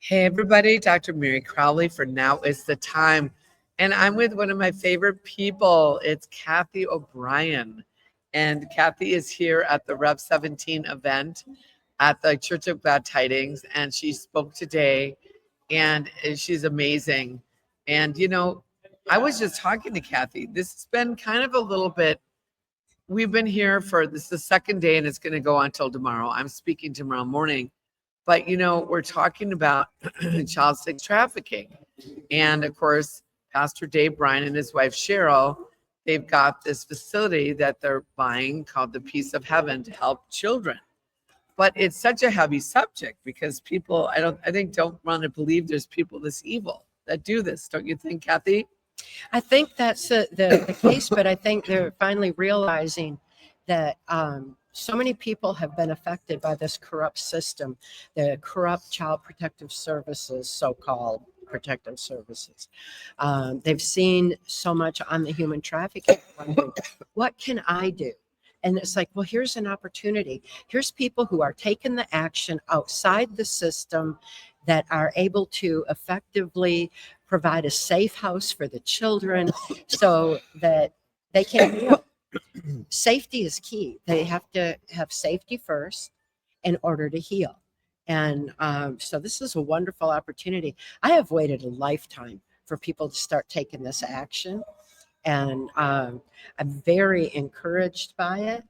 Hey everybody, Dr. Meri Crowley for Now is the Time. And I'm with one of my favorite people. It's Cathy O'Brien. And Cathy is here at the Rev 17 event at the Church of Glad Tidings. And she spoke today and she's amazing. And I was just talking to Cathy. This has been kind of a little bit, we've been here for this is the second day and it's going to go on until tomorrow. I'm speaking tomorrow morning. But we're talking about child sex trafficking. And of course, Pastor Dave Bryan and his wife Cheryl, they've got this facility that they're buying called the Peace of Heaven to help children. But it's such a heavy subject because people, I think, don't want to believe there's people this evil that do this. Don't you think, Cathy? I think that's the case, but I think they're finally realizing that so many people have been affected by this corrupt system, the corrupt child protective services, so-called protective services. They've seen so much on the human trafficking. What can I do? And it's like, well, here's an opportunity. Here's people who are taking the action outside the system that are able to effectively provide a safe house for the children so that they can heal. Safety is key. They have to have safety first in order to heal. And so this is a wonderful opportunity. I have waited a lifetime for people to start taking this action. And I'm very encouraged by it.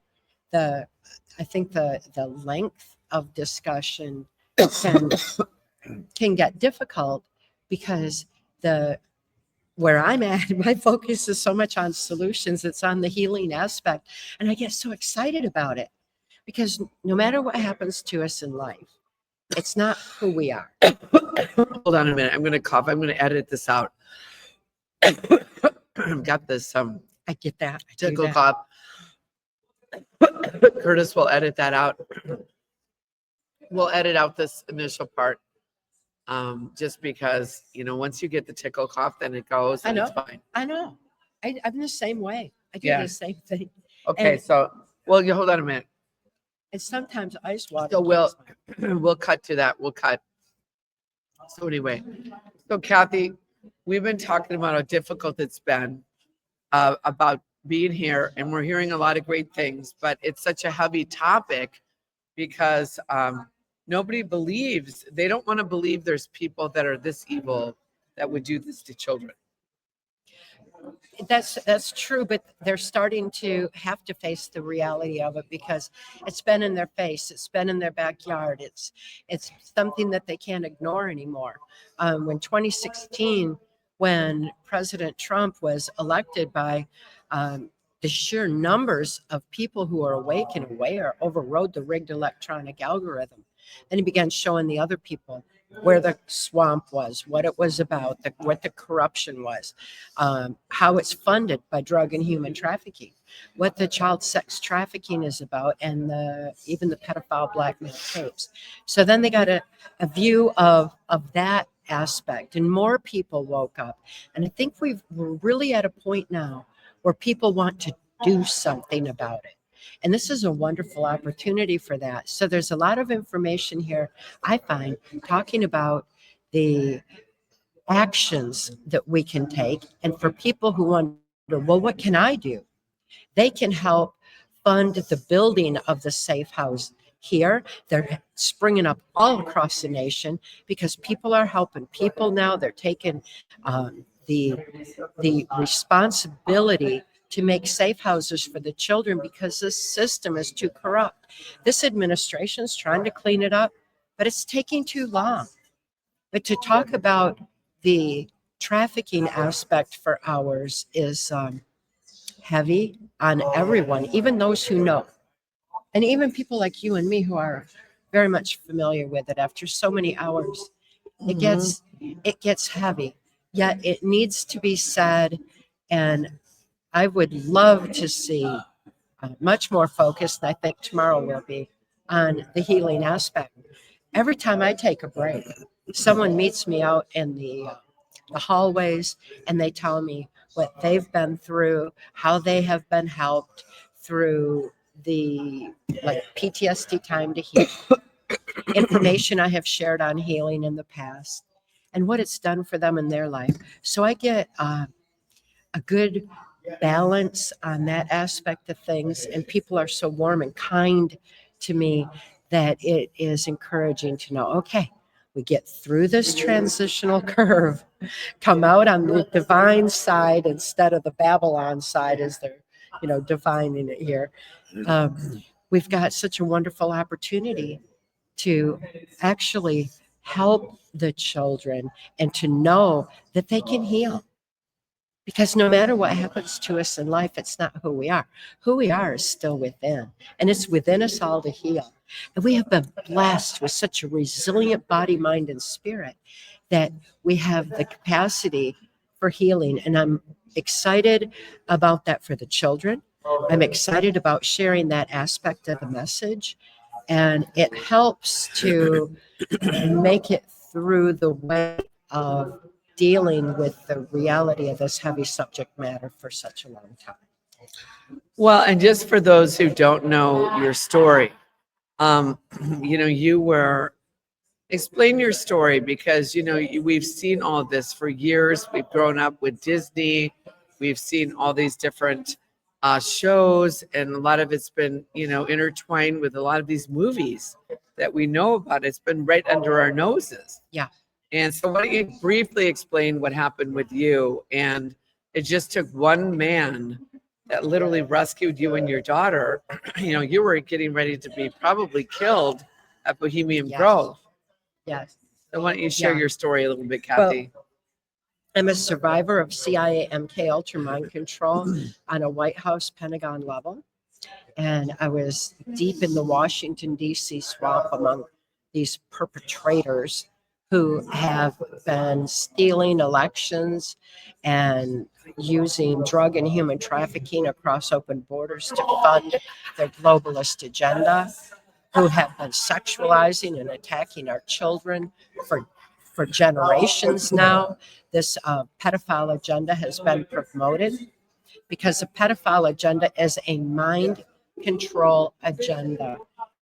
I think the length of discussion can get difficult because where I'm at, my focus is so much on solutions. It's on the healing aspect. And I get so excited about it because no matter what happens to us in life, it's not who we are. Hold on a minute. I'm going to cough. I'm going to edit this out. I've got this I get that. tickle cough. Curtis will edit that out. We'll edit out this initial part. Just because, once you get the tickle cough, then it goes and it's fine. I know. I'm the same way. I do the same thing. Okay, you hold on a minute. And sometimes ice water. So we'll cut to that. We'll cut. So anyway, Cathy, we've been talking about how difficult it's been about being here, and we're hearing a lot of great things, but it's such a heavy topic because nobody believes, they don't want to believe there's people that are this evil that would do this to children. That's true, but they're starting to have to face the reality of it because it's been in their face, it's been in their backyard, it's something that they can't ignore anymore. When 2016, when President Trump was elected, by the sheer numbers of people who are awake and aware overrode the rigged electronic algorithm. Then he began showing the other people where the swamp was, what it was about, what the corruption was, how it's funded by drug and human trafficking, what the child sex trafficking is about, and even the pedophile blackmail tapes. So then they got a view of that aspect, and more people woke up. And I think we're really at a point now where people want to do something about it. And this is a wonderful opportunity for that. So there's a lot of information here, I find, talking about the actions that we can take. And for people who wonder, well, what can I do? They can help fund the building of the safe house here. They're springing up all across the nation because people are helping people now. They're taking the responsibility to make safe houses for the children because this system is too corrupt. This administration is trying to clean it up, but it's taking too long. But to talk about the trafficking aspect for hours is heavy on everyone, even those who know. And even people like you and me who are very much familiar with it after so many hours, it gets heavy. Yet it needs to be said, and I would love to see much more focused, and I think tomorrow will be, on the healing aspect. Every time I take a break, someone meets me out in the hallways, and they tell me what they've been through, how they have been helped through the PTSD time to heal. information I have shared on healing in the past, and what it's done for them in their life. So I get a good balance on that aspect of things, and people are so warm and kind to me that it is encouraging to know, okay, we get through this transitional curve, come out on the divine side instead of the Babylon side, as they're, defining it here. We've got such a wonderful opportunity to actually help the children and to know that they can heal. Because no matter what happens to us in life, it's not who we are. Who we are is still within, and it's within us all to heal. And we have been blessed with such a resilient body, mind, and spirit that we have the capacity for healing. And I'm excited about that for the children. I'm excited about sharing that aspect of the message. And it helps to make it through the way of dealing with the reality of this heavy subject matter for such a long time. Well, and just for those who don't know your story, you were explain your story, because we've seen all of this for years. We've grown up with Disney. We've seen all these different shows, and a lot of it's been intertwined with a lot of these movies that we know about. It's been right under our noses. Yeah. And so why don't you briefly explain what happened with you? And it just took one man that literally rescued you and your daughter. You were getting ready to be probably killed at Bohemian Yes. Grove. Yes. So why don't you share Yeah. your story a little bit, Cathy? Well, I'm a survivor of CIA MK Ultra mind control on a White House Pentagon level. And I was deep in the Washington, D.C. swamp among these perpetrators who have been stealing elections and using drug and human trafficking across open borders to fund their globalist agenda, who have been sexualizing and attacking our children for generations now. This pedophile agenda has been promoted because the pedophile agenda is a mind control agenda.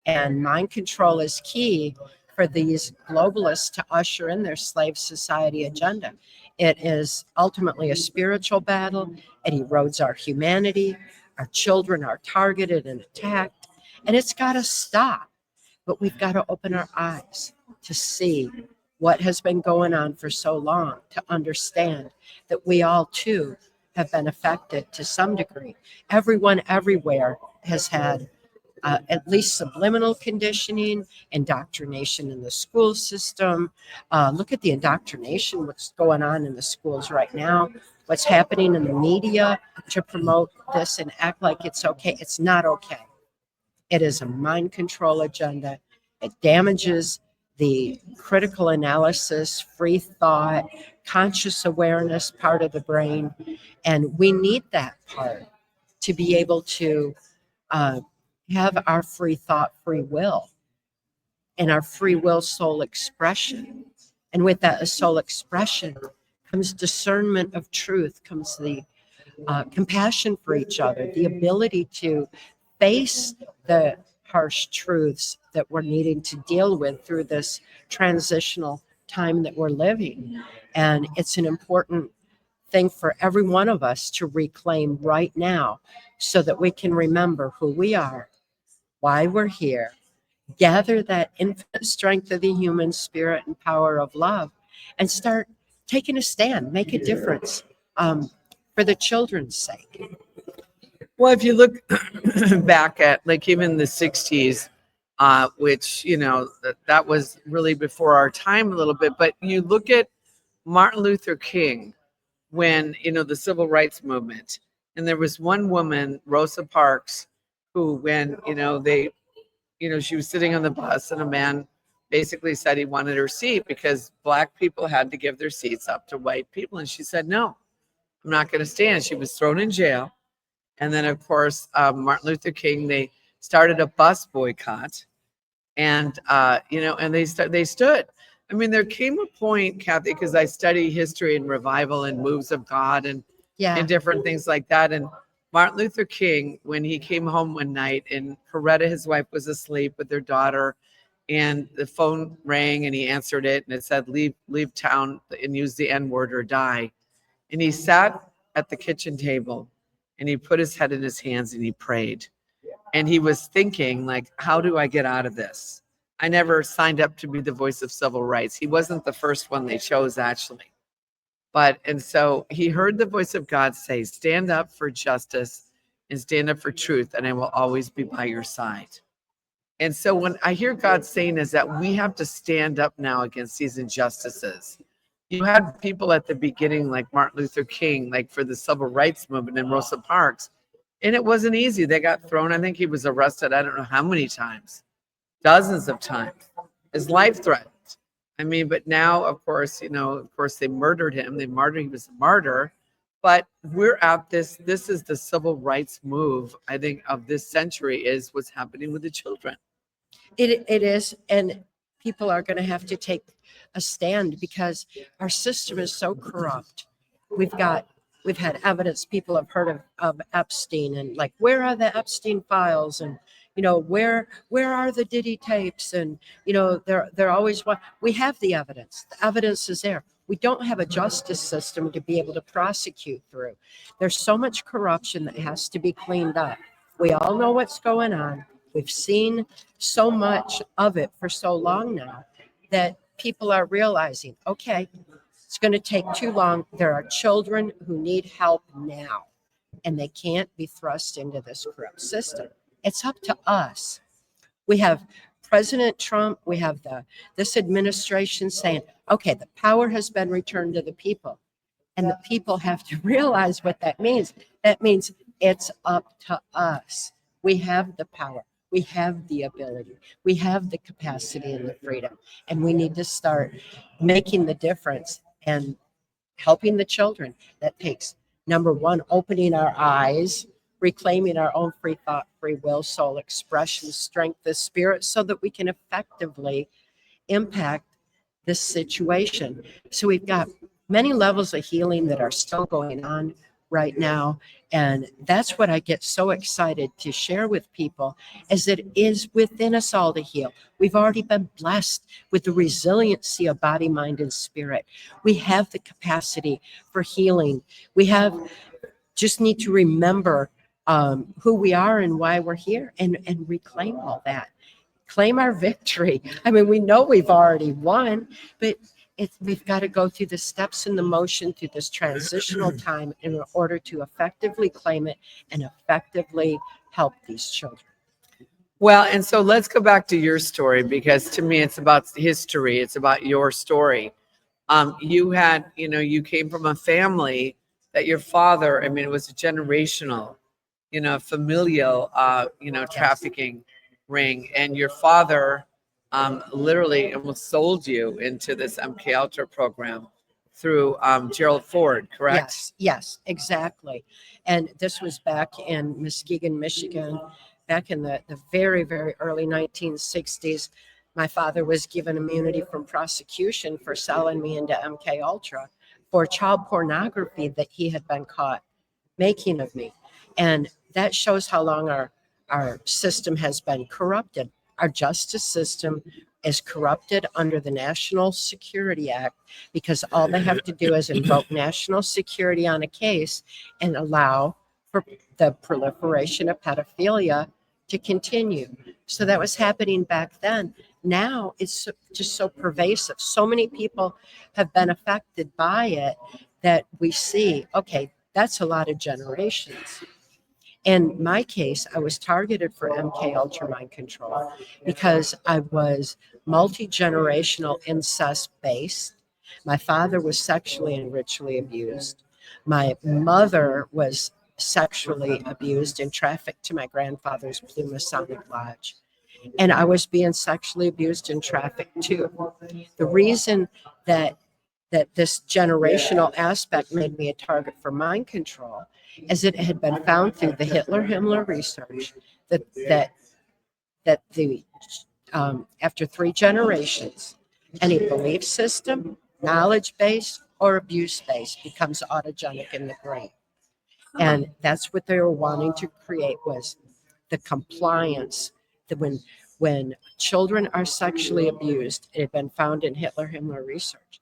And mind control is key for these globalists to usher in their slave society agenda. It is ultimately a spiritual battle. It erodes our humanity. Our children are targeted and attacked. And it's got to stop. But we've got to open our eyes to see what has been going on for so long, to understand that we all too have been affected to some degree. Everyone everywhere has had at least subliminal conditioning, indoctrination in the school system. Look at the indoctrination, what's going on in the schools right now, what's happening in the media to promote this and act like it's okay. It's not okay. It is a mind control agenda. It damages the critical analysis, free thought, conscious awareness part of the brain. And we need that part to be able to have our free thought, free will, and our free will soul expression. And with that soul expression comes discernment of truth, comes the compassion for each other, the ability to face the harsh truths that we're needing to deal with through this transitional time that we're living. And it's an important thing for every one of us to reclaim right now so that we can remember who we are, why we're here, gather that infinite strength of the human spirit and power of love, and start taking a stand, make a difference for the children's sake. Well, if you look back at even the 60s, which, that was really before our time a little bit, but you look at Martin Luther King when, the civil rights movement, and there was one woman, Rosa Parks, who when, she was sitting on the bus and a man basically said he wanted her seat because Black people had to give their seats up to white people. And she said, no, I'm not going to stand. She was thrown in jail. And then, of course, Martin Luther King, they started a bus boycott. And, and they stood. I mean, there came a point, Cathy, because I study history and revival and moves of God and different things like that. And Martin Luther King, when he came home one night and Coretta, his wife, was asleep with their daughter, and the phone rang and he answered it, and it said, leave town and use the N-word or die. And he sat at the kitchen table and he put his head in his hands and he prayed. And he was thinking, like, how do I get out of this? I never signed up to be the voice of civil rights. He wasn't the first one they chose, actually. And so he heard the voice of God say, stand up for justice and stand up for truth, and I will always be by your side. And so when I hear God saying is that we have to stand up now against these injustices. You had people at the beginning like Martin Luther King, like for the civil rights movement, and Rosa Parks. And it wasn't easy. They got thrown. I think he was arrested, I don't know how many times, dozens of times. His life threatened. I mean, but now, of course, they murdered him. He was a martyr. But we're at this is the civil rights move, I think, of this century, is what's happening with the children. It is, and people are going to have to take a stand because our system is so corrupt. We've had evidence. People have heard of Epstein, and like, where are the Epstein files? And where are the Diddy tapes? And they're always what we have the evidence. The evidence is there. We don't have a justice system to be able to prosecute through. There's so much corruption that has to be cleaned up. We all know what's going on. We've seen so much of it for so long now that people are realizing, okay, it's going to take too long. There are children who need help now, and they can't be thrust into this corrupt system. It's up to us. We have President Trump, we have this administration saying, okay, the power has been returned to the people. And the people have to realize what that means. That means it's up to us. We have the power. We have the ability. We have the capacity and the freedom. And we need to start making the difference and helping the children. That takes, number one, opening our eyes, reclaiming our own free thought, free will, soul expression, strength of spirit, so that we can effectively impact this situation. So we've got many levels of healing that are still going on right now. And that's what I get so excited to share with people, is that it is within us all to heal. We've already been blessed with the resiliency of body, mind, and spirit. We have the capacity for healing. We just need to remember who we are and why we're here, and reclaim all that. Claim our victory. I mean, we know we've already won, but we've got to go through the steps and the motion through this transitional time in order to effectively claim it and effectively help these children. Well, and so let's go back to your story, because to me, it's about history. It's about your story. You came from a family that your father, I mean, it was a generational, familial, trafficking ring. And your father literally almost sold you into this MK Ultra program through Gerald Ford, correct? Yes, exactly. And this was back in Muskegon, Michigan, back in the very, very early 1960s. My father was given immunity from prosecution for selling me into MK Ultra for child pornography that he had been caught making of me. And that shows how long our system has been corrupted. Our justice system is corrupted under the National Security Act, because all they have to do is invoke national security on a case and allow for the proliferation of pedophilia to continue. So that was happening back then. Now it's just so pervasive. So many people have been affected by it that we see, okay, that's a lot of generations. In my case, I was targeted for MK Ultra mind control because I was multi-generational incest based. My father was sexually and ritually abused. My mother was sexually abused and trafficked to my grandfather's Blue Masonic Lodge. And I was being sexually abused and trafficked too. The reason that this generational aspect made me a target for mind control, as it had been found through the Hitler-Himmler research that after 3 generations, any belief system, knowledge base, or abuse base becomes autogenic in the brain. And that's what they were wanting to create, was the compliance, that when when children are sexually abused, it had been found in Hitler-Himmler research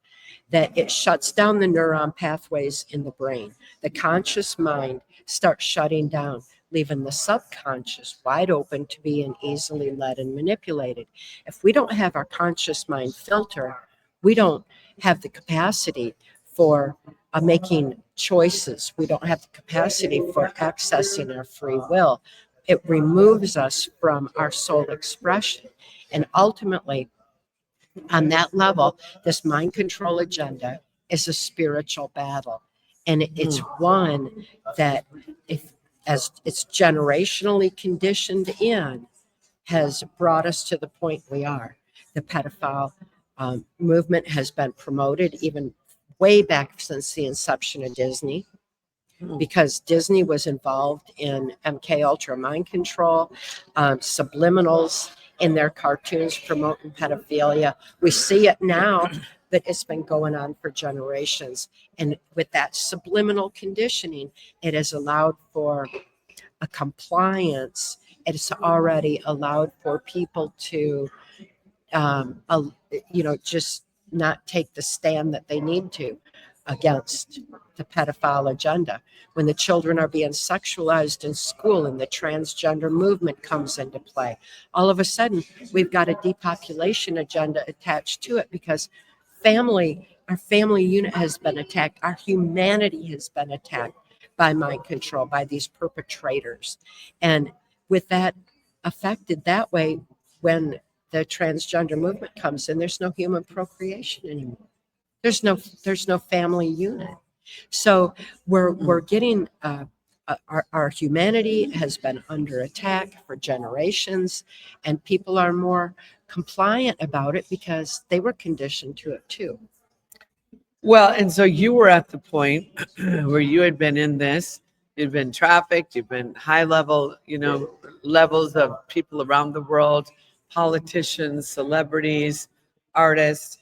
that it shuts down the neuron pathways in the brain. The conscious mind starts shutting down, leaving the subconscious wide open to being easily led and manipulated. If we don't have our conscious mind filter, we don't have the capacity for making choices. We don't have the capacity for accessing our free will. It removes us from our soul expression. And ultimately, on that level, this mind control agenda is a spiritual battle. And it's one that, if as it's generationally conditioned in, has brought us to the point we are. The pedophile movement has been promoted even way back since the inception of Disney, because Disney was involved in MK Ultra mind control, subliminals in their cartoons promoting pedophilia. We see it now, but it's been going on for generations. And with that subliminal conditioning, it has allowed for a compliance. It's already allowed for people to, just not take the stand that they need to against the pedophile agenda. When the children are being sexualized in school and the transgender movement comes into play, all of a sudden we've got a depopulation agenda attached to it, because our family unit has been attacked. Our humanity has been attacked by mind control, by these perpetrators. And with that affected that way, when the transgender movement comes in, there's no human procreation anymore. There's no family unit. So we're getting our humanity has been under attack for generations, and people are more compliant about it because they were conditioned to it too. Well, and so you were at the point where you had been in this, you'd been trafficked, you've been high level, levels of people around the world, politicians, celebrities, artists.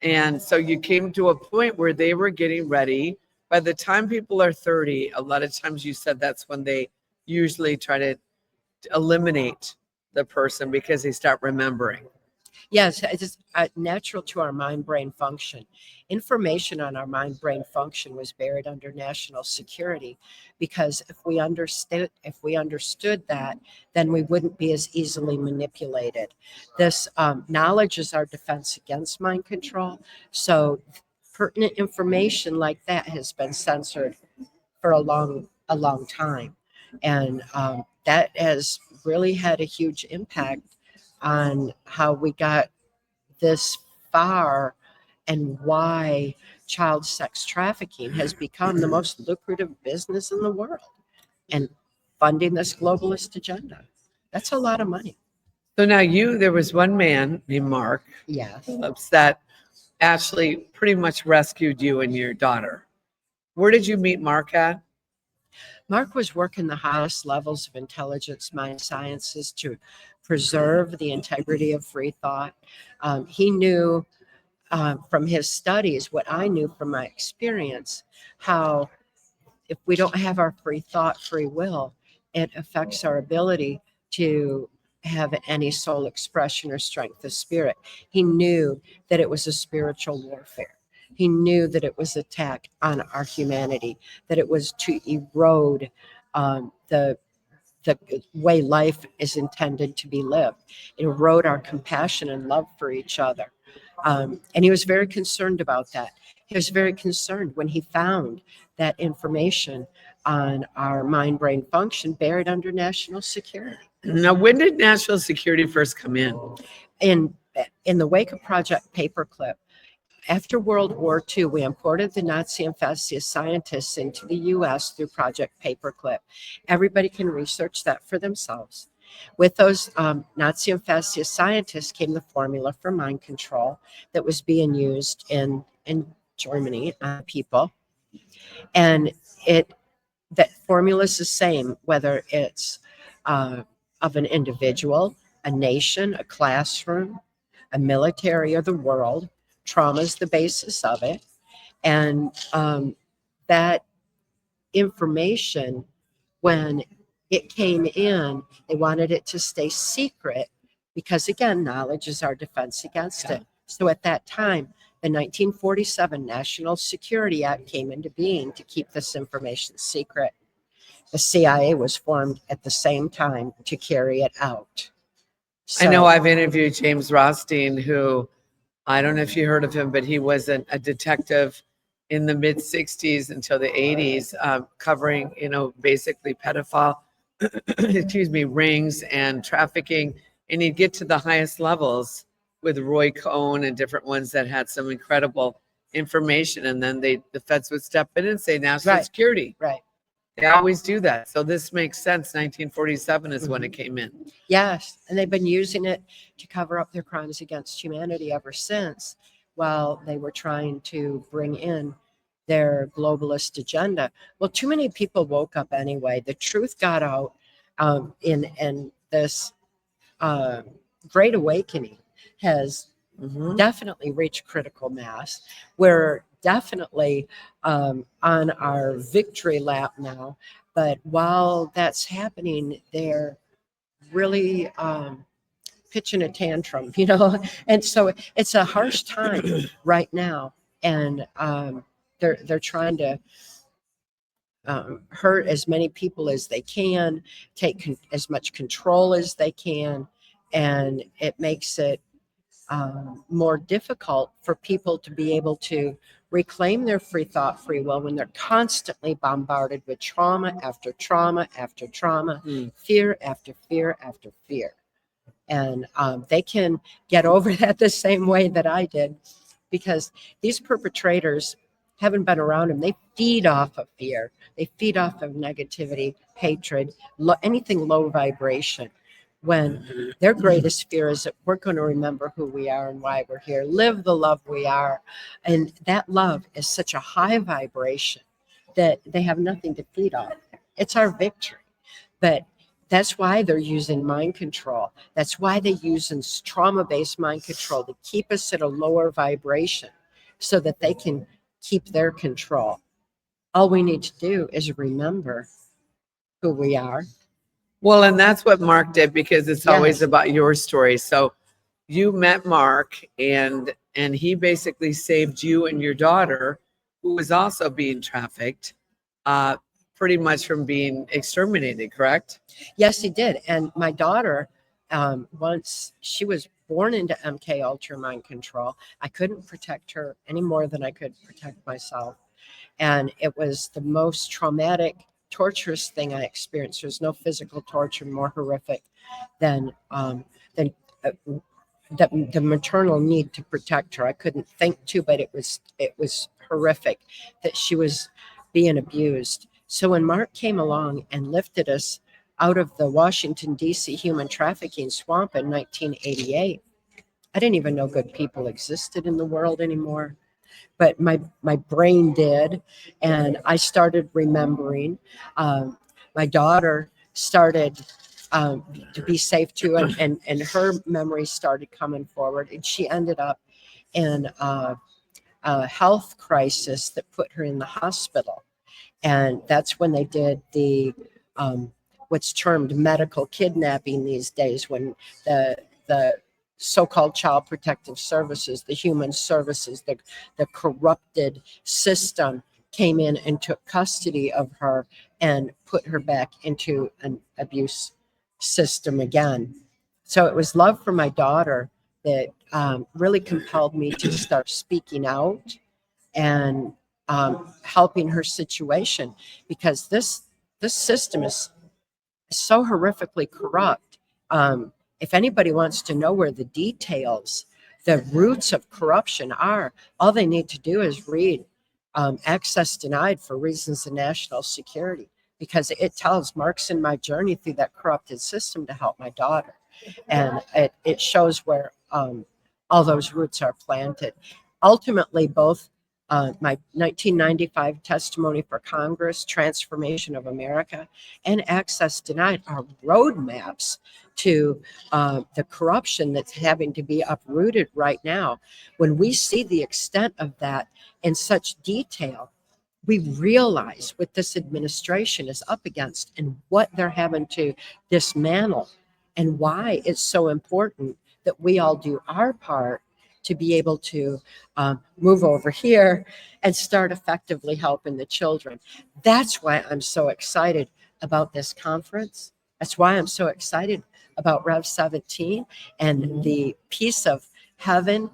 And so you came to a point where they were getting ready. By the time people are 30, a lot of times you said that's when they usually try to eliminate the person because they start remembering. Yes, it's natural to our mind-brain function. Information on our mind-brain function was buried under national security, because if we understood that, then we wouldn't be as easily manipulated. This knowledge is our defense against mind control. So pertinent information like that has been censored for a long time, and that has really had a huge impact on how we got this far, and why child sex trafficking has become the most lucrative business in the world, and funding this globalist agenda. That's a lot of money. So now there was one man named Mark Yes. Phillips that actually pretty much rescued you and your daughter. Where did you meet Mark at? Mark was working the highest levels of intelligence mind sciences to preserve the integrity of free thought. He knew from his studies what I knew from my experience, how if we don't have our free thought, free will, it affects our ability to have any soul expression or strength of spirit. He knew that it was a spiritual warfare. He knew that it was attack on our humanity, that it was to erode the way life is intended to be lived, erode our compassion and love for each other. And he was very concerned about that. He was very concerned when he found that information on our mind-brain function buried under national security. Now, when did national security first come in? In the wake of Project Paperclip, after World War II, we imported the Nazi and fascist scientists into the U.S. through Project Paperclip. Everybody can research that for themselves. With those Nazi and fascist scientists came the formula for mind control that was being used in Germany on people. And that formula is the same, whether it's of an individual, a nation, a classroom, a military, or the world. Trauma is the basis of it. And that information, when it came in, they wanted it to stay secret because again, knowledge is our defense against Yeah. it. So at that time, the 1947 National Security Act came into being to keep this information secret. The CIA was formed at the same time to carry it out. I know So, I've interviewed James Rothstein, who I don't know if you heard of him, but he was a detective in the mid 60s until the 80s, covering, basically pedophile, excuse me, rings and trafficking. And he'd get to the highest levels with Roy Cohn and different ones that had some incredible information. And then the feds would step in and say national right, security. right. They always do that. So this makes sense. 1947 is when it Mm-hmm. came in. Yes, and they've been using it to cover up their crimes against humanity ever since, while they were trying to bring in their globalist agenda. Well, too many people woke up anyway. The truth got out, in this uh, great awakening has Mhm. definitely reached critical mass. We're definitely on our victory lap now. But while that's happening, they're really pitching a tantrum, and so it's a harsh time right now, and they're trying to hurt as many people as they can, take as much control as they can, and it makes it more difficult for people to be able to reclaim their free thought, free will when they're constantly bombarded with trauma after trauma after trauma, Mm. fear after fear after fear. And they can get over that the same way that I did, because these perpetrators haven't been around them. They feed off of fear. They feed off of negativity, hatred, anything low vibration. When their greatest fear is that we're going to remember who we are and why we're here, live the love we are. And that love is such a high vibration that they have nothing to feed off. It's our victory. But that's why they're using mind control. That's why they're using trauma-based mind control to keep us at a lower vibration so that they can keep their control. All we need to do is remember who we are. Well, and that's what Mark did, because it's always Yes. about your story. So you met Mark, and he basically saved you and your daughter, who was also being trafficked, uh, pretty much from being exterminated, correct? Yes, he did. And my daughter, once she was born into MK Ultra mind control, I couldn't protect her any more than I could protect myself. And it was the most traumatic, torturous thing I experienced. There's no physical torture more horrific than than uh, the maternal need to protect her. I couldn't think to, but it was horrific that she was being abused. So when Mark came along and lifted us out of the Washington D.C. human trafficking swamp in 1988, I didn't even know good people existed in the world anymore. But my brain did, and I started remembering. My daughter started to be safe too, and her memories started coming forward, and she ended up in a health crisis that put her in the hospital, and that's when they did the what's termed medical kidnapping these days, when the so-called child protective services, the human services, the corrupted system came in and took custody of her and put her back into an abuse system again. So it was love for my daughter that really compelled me to start speaking out and helping her situation, because this system is so horrifically corrupt. If anybody wants to know where the details, the roots of corruption are, all they need to do is read Access Denied for Reasons of National Security, because it tells Mark's in my journey through that corrupted system to help my daughter. And it shows where all those roots are planted. Ultimately, both my 1995 testimony for Congress, Transformation of America, and Access Denied are roadmaps to the corruption that's having to be uprooted right now. When we see the extent of that in such detail, we realize what this administration is up against and what they're having to dismantle and why it's so important that we all do our part to be able to move over here and start effectively helping the children. That's why I'm so excited about this conference. That's why I'm so excited about Rev 17 and the piece of heaven,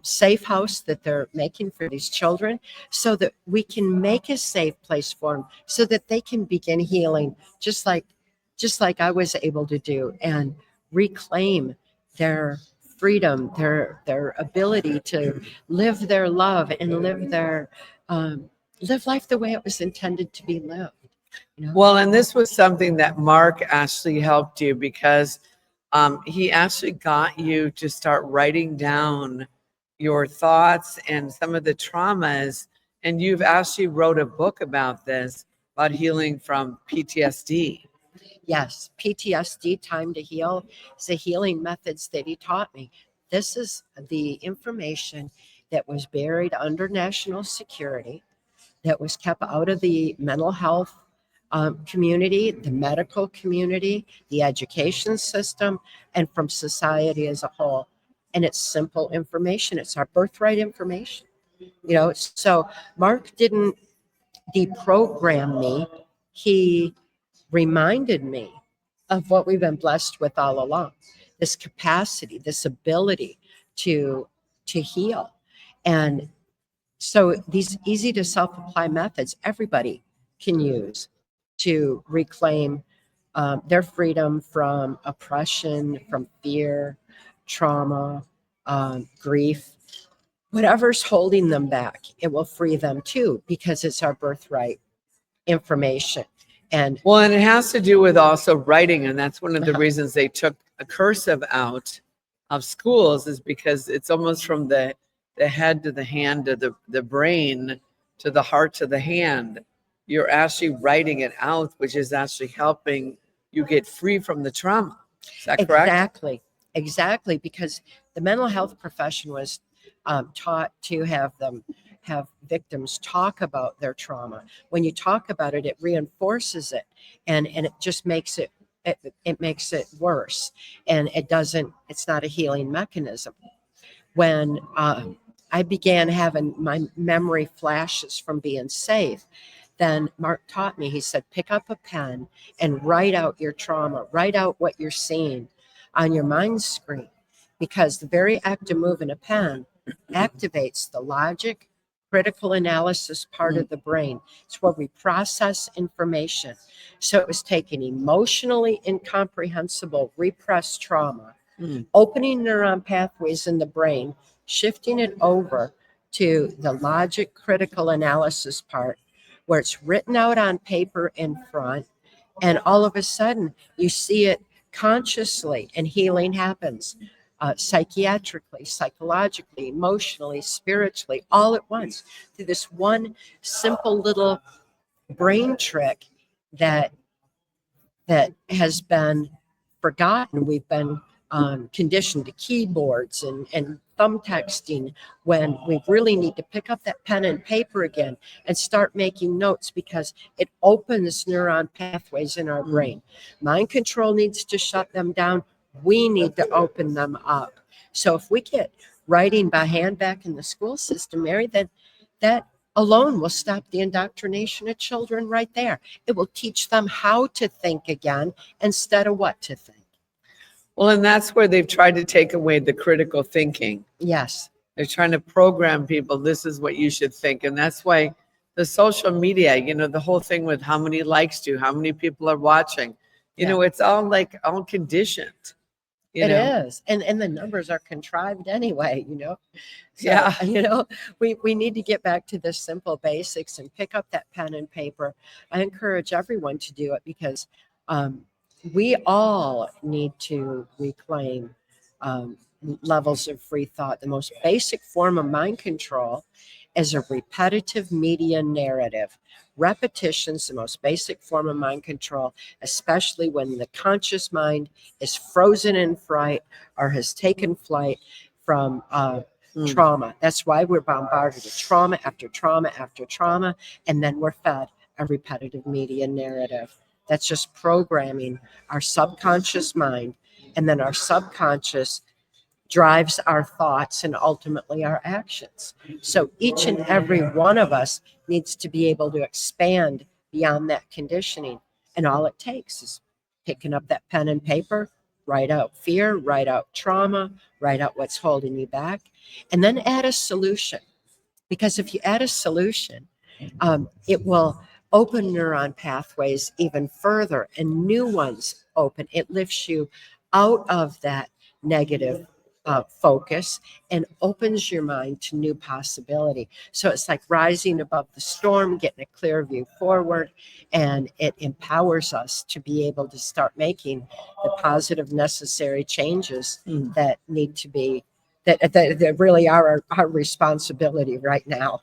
safe house that they're making for these children, so that we can make a safe place for them, so that they can begin healing, just like I was able to do, and reclaim their freedom, their ability to live their love and live life the way it was intended to be lived. Well, and this was something that Mark actually helped you, because he actually got you to start writing down your thoughts and some of the traumas. And you've actually wrote a book about this, about healing from PTSD. Yes, PTSD, Time to Heal, is the healing methods that he taught me. This is the information that was buried under national security, that was kept out of the mental health community, the medical community, the education system, and from society as a whole. And it's simple information. It's our birthright information. So Mark didn't deprogram me. He reminded me of what we've been blessed with all along, this capacity, this ability to heal. And so these easy to self-apply methods everybody can use to reclaim their freedom from oppression, from fear, trauma, grief, whatever's holding them back. It will free them too, because it's our birthright information. And Well, and it has to do with also writing. And that's one of the reasons they took a cursive out of schools, is because it's almost from the head to the hand to the brain to the heart to the hand. You're actually writing it out, which is actually helping you get free from the trauma. Is that correct? Exactly, because the mental health profession was taught to have victims talk about their trauma. When you talk about it, it reinforces it, and it just makes it makes it worse, and it's not a healing mechanism. When I began having my memory flashes from being safe, then Mark taught me, he said, pick up a pen and write out your trauma, write out what you're seeing on your mind screen, because the very act of moving a pen activates the logic, critical analysis part of the brain. It's where we process information. So it was taking emotionally incomprehensible, repressed trauma, opening neuron pathways in the brain, shifting it over to the logic, critical analysis part, where it's written out on paper in front, and all of a sudden you see it consciously, and healing happens psychiatrically, psychologically, emotionally, spiritually, all at once, through this one simple little brain trick that has been forgotten. We've been conditioned to keyboards and thumb texting, when we really need to pick up that pen and paper again and start making notes, because it opens neuron pathways in our brain. Mind control needs to shut them down. We need to open them up. So if we get writing by hand back in the school system, Meri, then that alone will stop the indoctrination of children right there. It will teach them how to think again instead of what to think. Well, and that's where they've tried to take away the critical thinking. Yes. They're trying to program people, this is what you should think. And that's why the social media, the whole thing with how many likes do, how many people are watching, it's all conditioned. It is. And the numbers are contrived anyway, So, Yeah. We need to get back to the simple basics and pick up that pen and paper. I encourage everyone to do it, because we all need to reclaim levels of free thought. The most basic form of mind control is a repetitive media narrative. Repetition's the most basic form of mind control, especially when the conscious mind is frozen in fright or has taken flight from trauma. That's why we're bombarded with trauma after trauma after trauma, and then we're fed a repetitive media narrative. That's just programming our subconscious mind And then our subconscious drives our thoughts and ultimately our actions. So each and every one of us needs to be able to expand beyond that conditioning. And all it takes is picking up that pen and paper, write out fear, write out trauma, write out what's holding you back, and then add a solution. Because if you add a solution, it will open neuron pathways even further and new ones open. It lifts you out of that negative focus and opens your mind to new possibility. So it's like rising above the storm, getting a clear view forward, and it empowers us to be able to start making the positive, necessary changes that need to be, that really are our responsibility right now.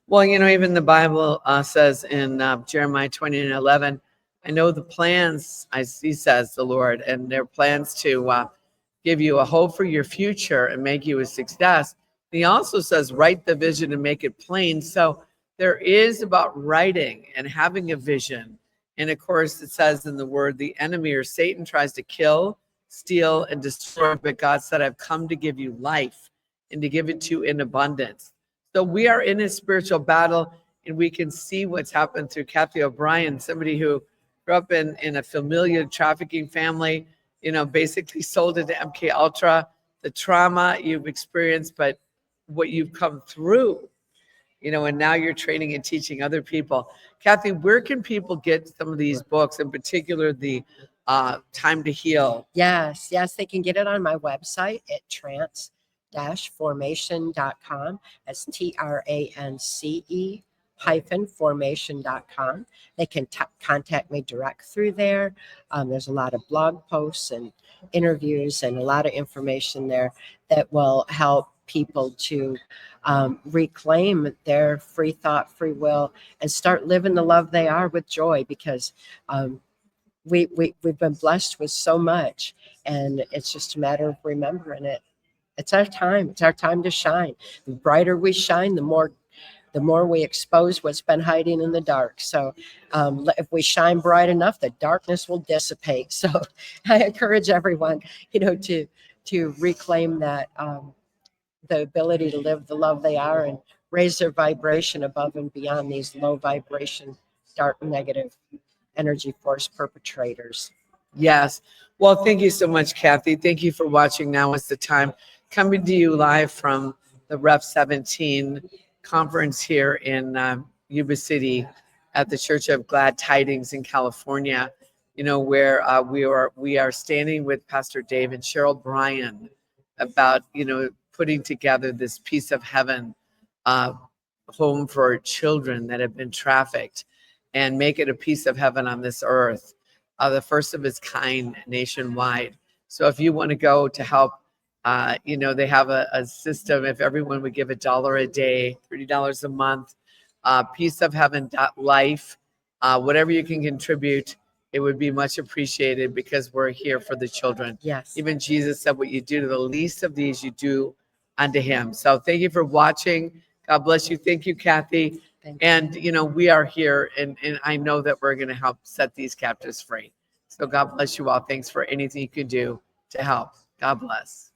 Well, even the Bible says in Jeremiah 20:11, I know the plans, he says, the Lord, and their plans to give you a hope for your future and make you a success. He also says, write the vision and make it plain. So there is about writing and having a vision. And of course, it says in the word, the enemy or Satan tries to kill, steal, and destroy. But God said, I've come to give you life and to give it to you in abundance. So we are in a spiritual battle, and we can see what's happened through Cathy O'Brien, somebody who grew up in a familial trafficking family, basically sold it to MK Ultra, the trauma you've experienced, but what you've come through, and now you're training and teaching other people. Cathy, where can people get some of these books, in particular the Time to Heal? Yes, they can get it on my website at trance-formation.com. That's TRANCE-formation.com. They can contact me direct through there. There's a lot of blog posts and interviews and a lot of information there that will help people to reclaim their free thought, free will, and start living the love they are with joy, because we've been blessed with so much, and it's just a matter of remembering it. It's our time. It's our time to shine. The brighter we shine, the more we expose what's been hiding in the dark. So if we shine bright enough, the darkness will dissipate. So I encourage everyone, to reclaim that, the ability to live the love they are and raise their vibration above and beyond these low vibration, dark, negative energy force perpetrators. Yes. Well, thank you so much, Cathy. Thank you for watching Now Is the Time. Coming to you live from the Rep 17 conference here in Yuba City at the Church of Glad Tidings in California, where we are standing with Pastor Dave and Cheryl Bryan about, putting together this piece of heaven home for children that have been trafficked, and make it a piece of heaven on this earth, the first of its kind nationwide. So if you want to go to help, they have a system. If everyone would give $1 a day, $30 a month, pieceofheaven.life, whatever you can contribute, it would be much appreciated, because we're here for the children. Yes. Even Jesus said, what you do to the least of these, you do unto him. So thank you for watching. God bless you. Thank you, Cathy. And, we are here, and I know that we're going to help set these captives free. So God bless you all. Thanks for anything you can do to help. God bless.